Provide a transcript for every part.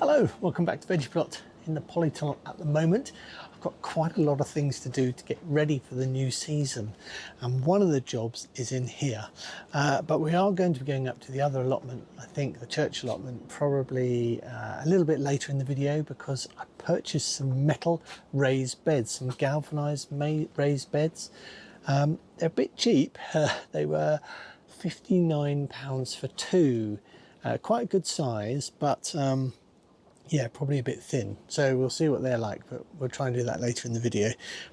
Hello, welcome back to Veggie Plot. In the polytunnel at the moment, I've got quite a lot of things to do to get ready for the new season, and one of the jobs is in here. But we are going to be going up to the other allotment, I think the church allotment, probably a little bit later in the video, because I purchased some metal raised beds, some galvanised raised beds. They're a bit cheap. They were £59 for two. Quite a good size, but yeah, probably a bit thin, so we'll see what they're like, but we'll try and do that later in the video.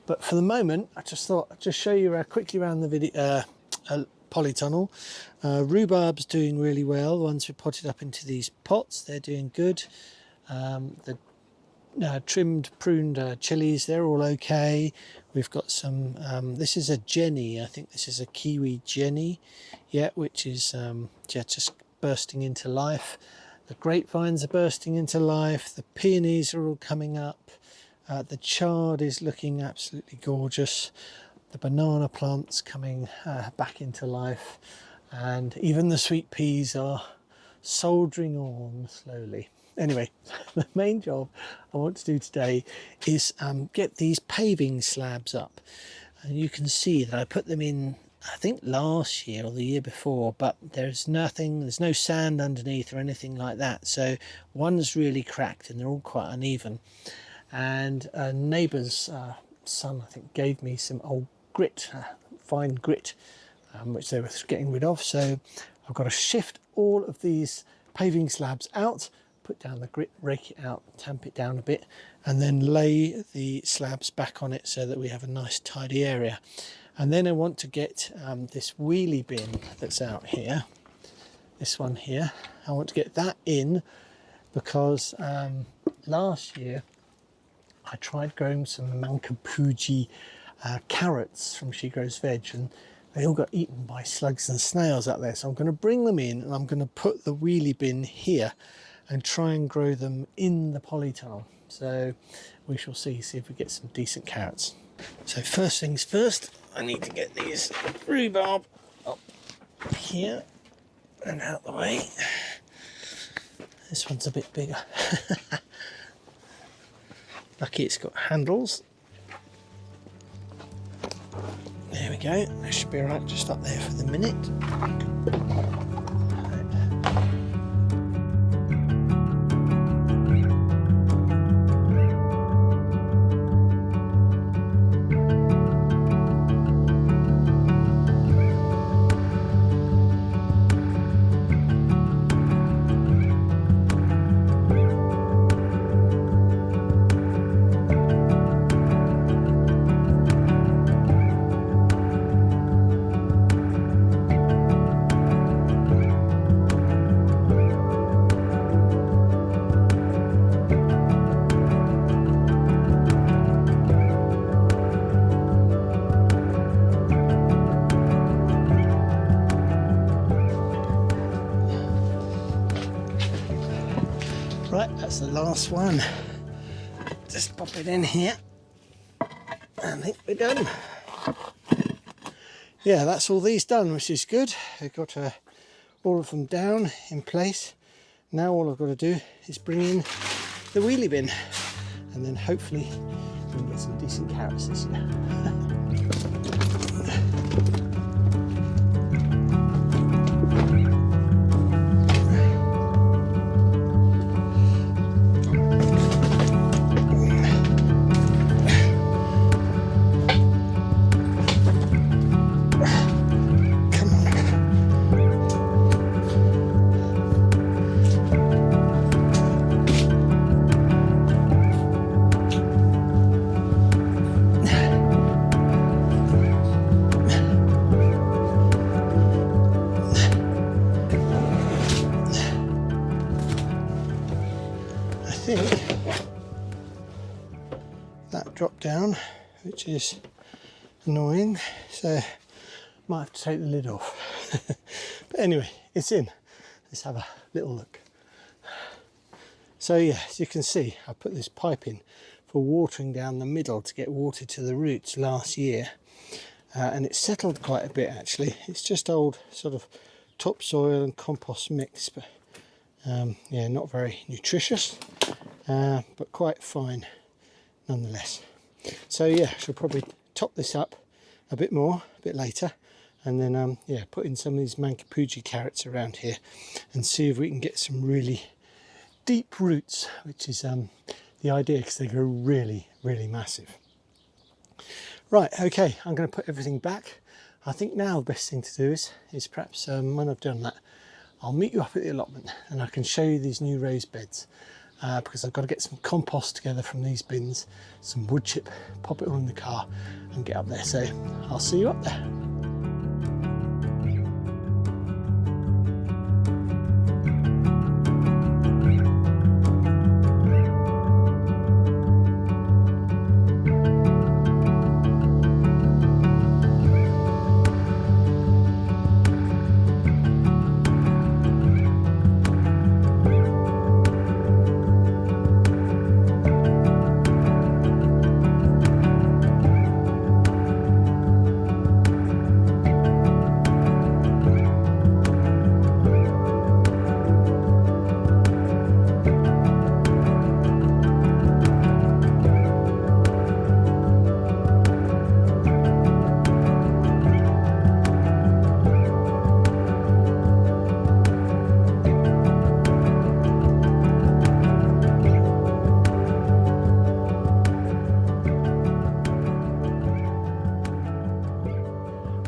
But for the moment, I just thought I'd just show you quickly around the video polytunnel. Rhubarb's doing really well. The ones we potted up into these pots, they're doing good. The trimmed pruned chilies, they're all okay. We've got some this is a Jenny, I think this is a kiwi Jenny, yeah, which is yeah, just bursting into life. The grapevines are bursting into life. The peonies are all coming up. The chard is looking absolutely gorgeous. The banana plant's coming back into life, and even the sweet peas are soldiering on slowly. Anyway, the main job I want to do today is get these paving slabs up, and you can see that I put them in, I think last year or the year before, but there's no sand underneath or anything like that, so one's really cracked and they're all quite uneven. And a neighbour's son, I think, gave me some old grit, fine grit, which they were getting rid of, so I've got to shift all of these paving slabs out, put down the grit, rake it out, tamp it down a bit, and then lay the slabs back on it so that we have a nice tidy area. And then I want to get this wheelie bin that's out here, this one here, I want to get that in, because last year I tried growing some Mankapuji carrots from She Grows Veg, and they all got eaten by slugs and snails out there. So I'm going to bring them in, and I'm going to put the wheelie bin here and try and grow them in the polytunnel. So we shall see if we get some decent carrots. So first things first, I need to get these rhubarb up here and out the way. This one's a bit bigger. Lucky it's got handles. There we go, that should be alright just up there for the minute. Right, that's the last one. Just pop it in here. I think we're done. Yeah, that's all these done, which is good. I've got all of them down in place. Now all I've got to do is bring in the wheelie bin, and then hopefully we can get some decent carrots this year. I think that dropped down, which is annoying, so might have to take the lid off. But anyway, it's in. Let's have a little look. So yeah, as you can see, I put this pipe in for watering down the middle to get water to the roots last year, and it's settled quite a bit actually. It's just old sort of topsoil and compost mix, but yeah, not very nutritious. but quite fine nonetheless. So yeah, I shall probably top this up a bit more a bit later, and then yeah, put in some of these Mankipuji carrots around here and see if we can get some really deep roots, which is the idea, because they grow really massive. Right, okay, I'm going to put everything back. I think now the best thing to do is perhaps when I've done that, I'll meet you up at the allotment and I can show you these new raised beds, because I've got to get some compost together from these bins, some wood chip, pop it all in the car and get up there. So I'll see you up there.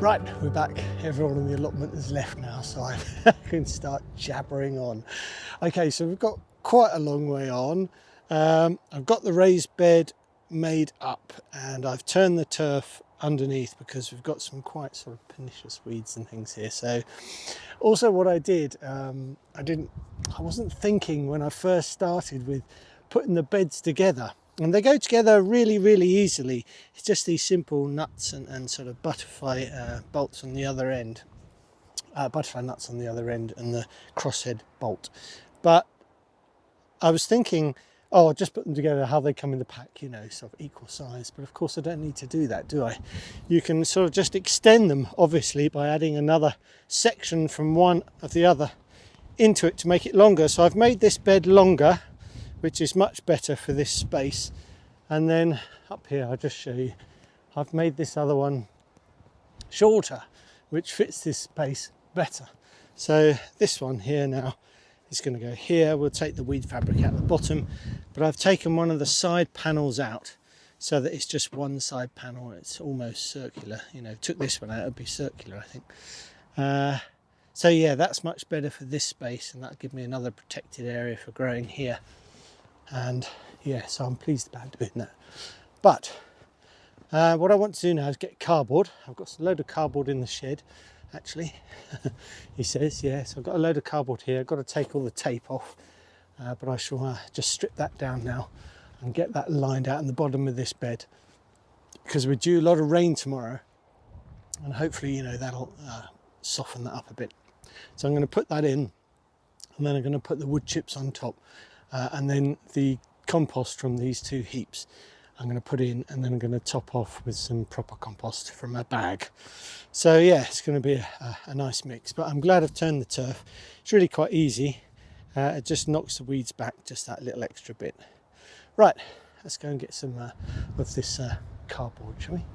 Right, we're back. Everyone in the allotment has left now, so I can start jabbering on. Okay, so we've got quite a long way on. I've got the raised bed made up and I've turned the turf underneath because we've got some quite sort of pernicious weeds and things here. So also what I did, I wasn't thinking when I first started with putting the beds together. And they go together really easily. It's just these simple nuts and sort of butterfly bolts on the other end. Butterfly nuts on the other end and the crosshead bolt. But I was thinking, oh, I'll just put them together how they come in the pack, you know, sort of equal size. But of course I don't need to do that, do I? You can sort of just extend them, obviously, by adding another section from one of the other into it to make it longer. So I've made this bed longer, which is much better for this space. And then up here, I'll just show you, I've made this other one shorter, which fits this space better. So this one here now is going to go here. We'll take the weed fabric out the bottom, but I've taken one of the side panels out so that it's just one side panel. It's almost circular, you know. Took this one out, it'd be circular, I think. So yeah, that's much better for this space, and that'll give me another protected area for growing here. And yeah, so I'm pleased about doing that. But what I want to do now is get cardboard. I've got a load of cardboard in the shed, actually. He says, yeah, so I've got a load of cardboard here. I've got to take all the tape off, but I shall just strip that down now and get that lined out in the bottom of this bed, because we're due a lot of rain tomorrow, and hopefully, you know, that'll soften that up a bit. So I'm going to put that in, and then I'm going to put the wood chips on top. And then the compost from these two heaps I'm going to put in, and then I'm going to top off with some proper compost from a bag. So yeah, it's going to be a nice mix, but I'm glad I've turned the turf. It's really quite easy. It just knocks the weeds back just that little extra bit. Right, let's go and get some of this cardboard, shall we?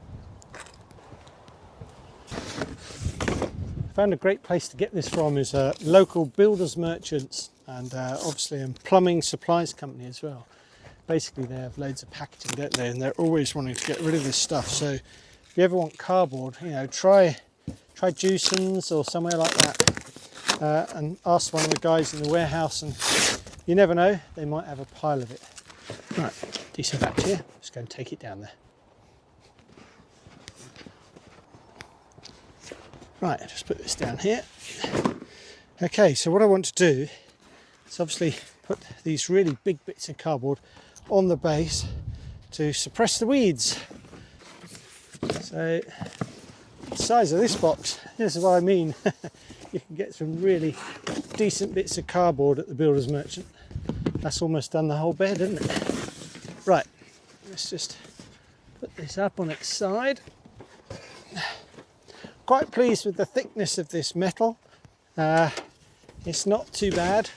Found a great place to get this from is local builders merchants, and obviously a plumbing supplies company as well. Basically they have loads of packaging, don't they, and they're always wanting to get rid of this stuff. So if you ever want cardboard, you know, try Juicens or somewhere like that, and ask one of the guys in the warehouse, and you never know, they might have a pile of it. Right, decent batch here, let's go and take it down there. Right, I'll just put this down here. Okay, so what I want to do is obviously put these really big bits of cardboard on the base to suppress the weeds. So the size of this box, this is what I mean. You can get some really decent bits of cardboard at the builder's merchant. That's almost done the whole bed, isn't it? Right, let's just put this up on its side. Quite pleased with the thickness of this metal. It's not too bad.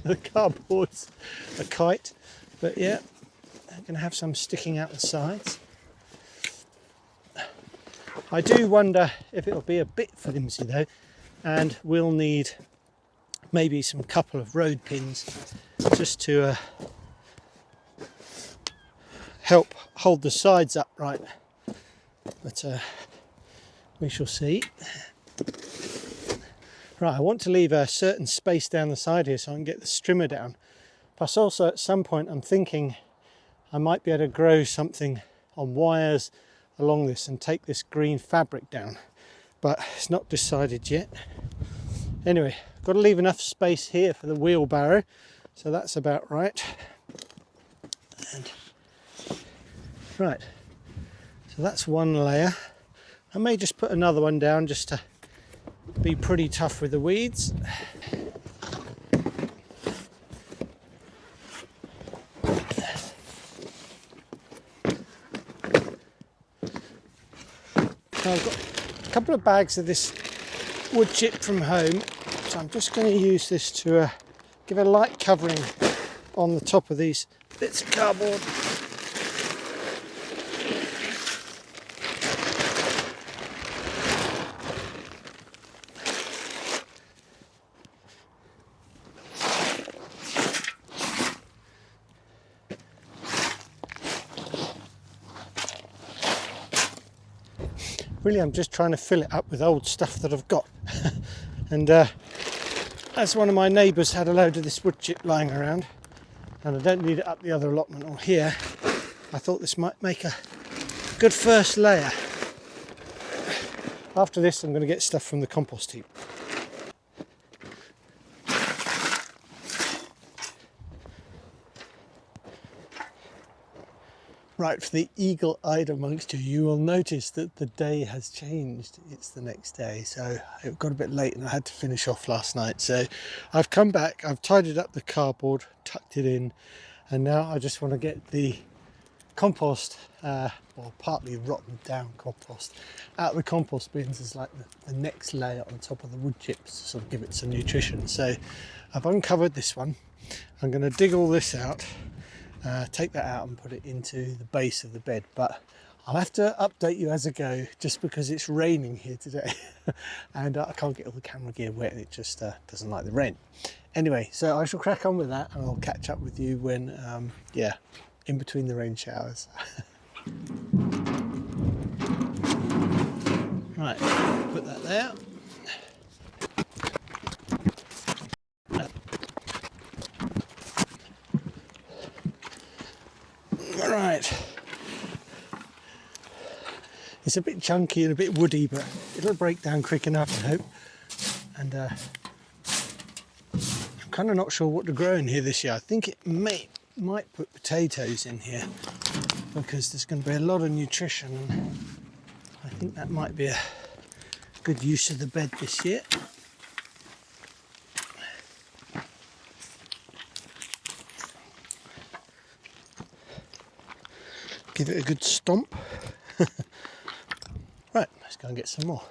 The cardboard's a kite, But yeah, I'm going to have some sticking out the sides. I do wonder if it'll be a bit flimsy though, and we'll need maybe some couple of road pins just to help hold the sides upright. But we shall see. Right, I want to leave a certain space down the side here so I can get the strimmer down. Plus also at some point I'm thinking I might be able to grow something on wires along this and take this green fabric down, but it's not decided yet. Anyway, I've got to leave enough space here for the wheelbarrow, so that's about right. And right, so that's one layer. I may just put another one down just to be pretty tough with the weeds. So I've got a couple of bags of this wood chip from home, so I'm just going to use this to give a light covering on the top of these bits of cardboard. Really, I'm just trying to fill it up with old stuff that I've got. And as one of my neighbours had a load of this wood chip lying around, and I don't need it up the other allotment or here, I thought this might make a good first layer. After this, I'm going to get stuff from the compost heap. Right, for the eagle-eyed amongst you, you will notice that the day has changed. It's the next day, so it got a bit late and I had to finish off last night. So I've come back, I've tidied up the cardboard, tucked it in, and now I just want to get the compost, or partly rotten down compost, out of the compost bins as like the next layer on top of the wood chips to sort of give it some nutrition. So I've uncovered this one. I'm going to dig all this out. Take that out and put it into the base of the bed, but I'll have to update you as I go just because it's raining here today and I can't get all the camera gear wet and it just doesn't like the rain. Anyway, so I shall crack on with that and I'll catch up with you when yeah, in between the rain showers. Right, put that there. Right, it's a bit chunky and a bit woody, but it'll break down quick enough, I hope. And I'm kind of not sure what to grow in here this year. I think it might put potatoes in here because there's going to be a lot of nutrition, and I think that might be a good use of the bed this year. Give it a good stomp. Right, let's go and get some more.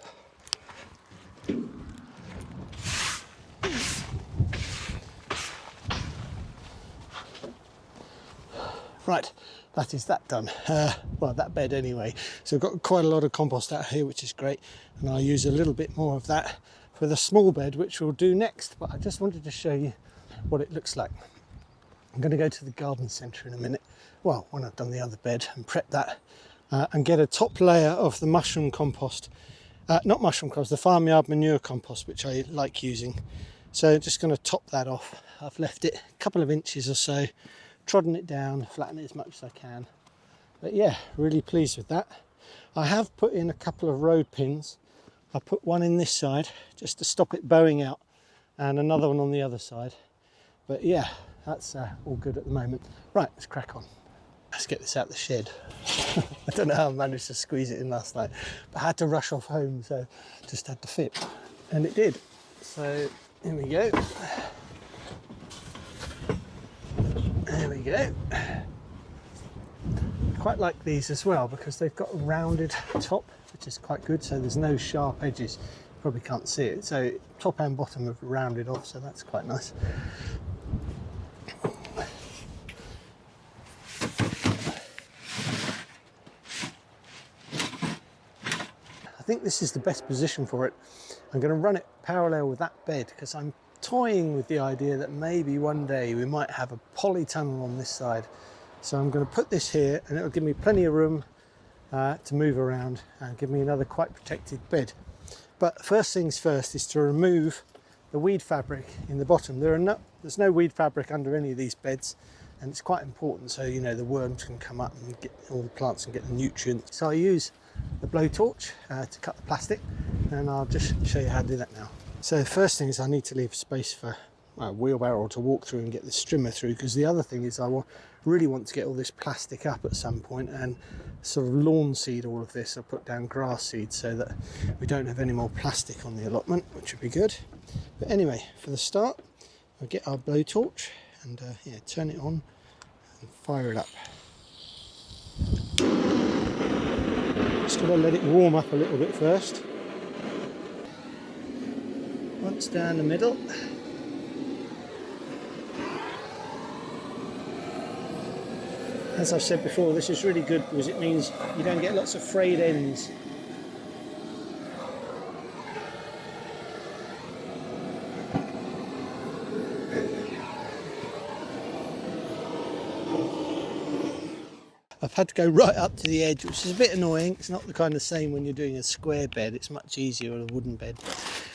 Right, that is that done. Well, that bed anyway. So I've got quite a lot of compost out here, which is great. And I'll use a little bit more of that for the small bed, which we'll do next. But I just wanted to show you what it looks like. I'm going to go to the garden centre in a minute. Well, when I've done the other bed and prep that and get a top layer of the mushroom compost. Not mushroom compost, the farmyard manure compost, which I like using. So just going to top that off. I've left it a couple of inches or so, trodden it down, flatten it as much as I can. But yeah, really pleased with that. I have put in a couple of road pins. I put one in this side just to stop it bowing out and another one on the other side. But yeah, that's all good at the moment. Right, let's crack on. Let's get this out the shed. I don't know how I managed to squeeze it in last night, but I had to rush off home, so just had to fit. And it did. So here we go. There we go. Quite like these as well because they've got a rounded top, which is quite good, so there's no sharp edges. You probably can't see it. So top and bottom have rounded off, so that's quite nice. I think this is the best position for it. I'm going to run it parallel with that bed because I'm toying with the idea that maybe one day we might have a polytunnel on this side. So I'm going to put this here and it'll give me plenty of room to move around and give me another quite protected bed. But first things first is to remove the weed fabric in the bottom. There's no weed fabric under any of these beds, and it's quite important so you know the worms can come up and get all the plants and get the nutrients. So I use the blowtorch to cut the plastic, and I'll just show you how to do that now. So the first thing is I need to leave space for a wheelbarrow to walk through and get the strimmer through, because the other thing is I really want to get all this plastic up at some point and sort of lawn seed all of this. I'll put down grass seed so that we don't have any more plastic on the allotment, which would be good. But anyway, for the start, I'll get our blowtorch and yeah, turn it on and fire it up. Just got to let it warm up a little bit first. Once down the middle. As I've said before, this is really good because it means you don't get lots of frayed ends. I've had to go right up to the edge, which is a bit annoying. It's not the kind of same when you're doing a square bed. It's much easier on a wooden bed.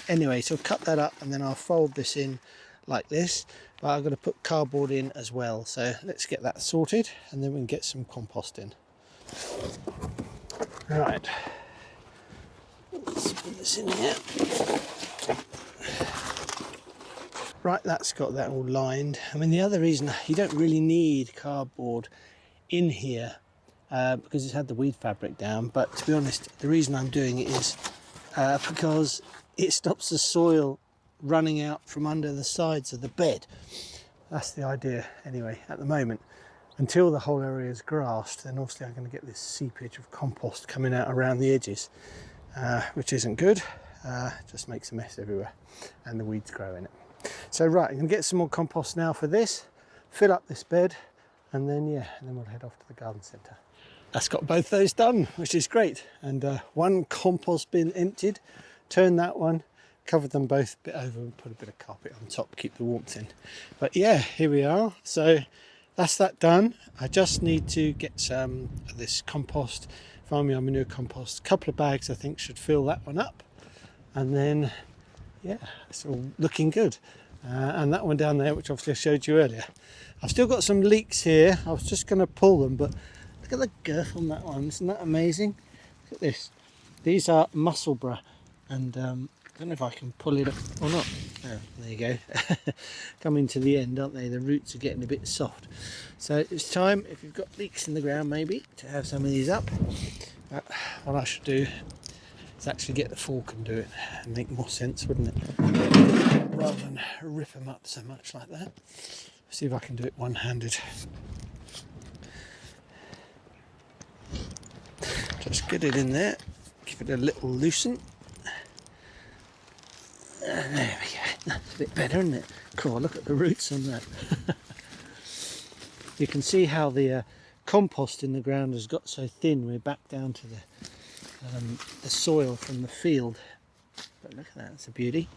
Anyway, so I'll cut that up and then I'll fold this in like this. But I'm going to put cardboard in as well. So let's get that sorted and then we can get some compost in. Right. Let's put this in here. Right, that's got that all lined. I mean, the other reason you don't really need cardboard in here because it's had the weed fabric down, but to be honest, the reason I'm doing it is because it stops the soil running out from under the sides of the bed. That's the idea anyway at the moment. Until the whole area is grassed, then obviously I'm going to get this seepage of compost coming out around the edges, which isn't good. Just makes a mess everywhere and the weeds grow in it. So right, I'm going to get some more compost now for this, fill up this bed, and then we'll head off to the garden centre. That's got both those done, which is great. And one compost bin emptied, turned that one, covered them both a bit over and put a bit of carpet on top, keep the warmth in. But yeah, here we are. So that's that done. I just need to get some of this compost, farmyard manure compost. A couple of bags I think should fill that one up. And then, yeah, it's all looking good. And that one down there, which obviously I showed you earlier. I've still got some leaks here. I was just going to pull them, but look at the girth on that one. Isn't that amazing? Look at this. These are Musselburgh, and I don't know if I can pull it up or not. Oh, there you go. Coming to the end, aren't they? The roots are getting a bit soft. So it's time, if you've got leaks in the ground maybe, to have some of these up. But what I should do is actually get the fork and do it. It'd make more sense, wouldn't it? Rather than rip them up so much like that. See if I can do it one-handed. Just get it in there, give it a little loosen. There we go, that's a bit better, isn't it? Cool, look at the roots on that. You can see how the compost in the ground has got so thin. We're back down to the soil from the field. But look at that, it's a beauty.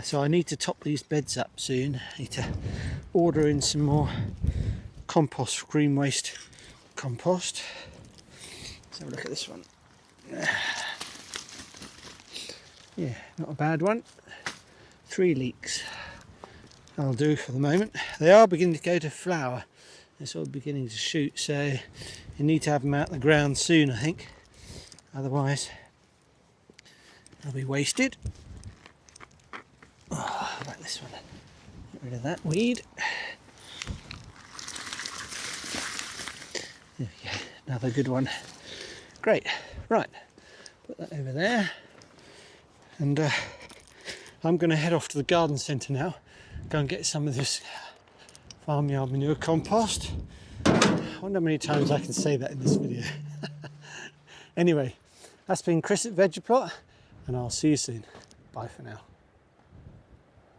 So I need to top these beds up soon. I need to order in some more compost, green waste compost. Let's have a look at this one. Yeah, not a bad one. 3 leeks. That'll do for the moment. They are beginning to go to flower. They're sort of beginning to shoot, so you need to have them out of the ground soon, I think. Otherwise, they'll be wasted. Oh, like this one. Get rid of that weed. There we go. Another good one. Great. Right. Put that over there. And I'm going to head off to the garden centre now. Go and get some of this farmyard manure compost. I wonder how many times I can say that in this video. Anyway, that's been Chris at Vegeplot, and I'll see you soon. Bye for now.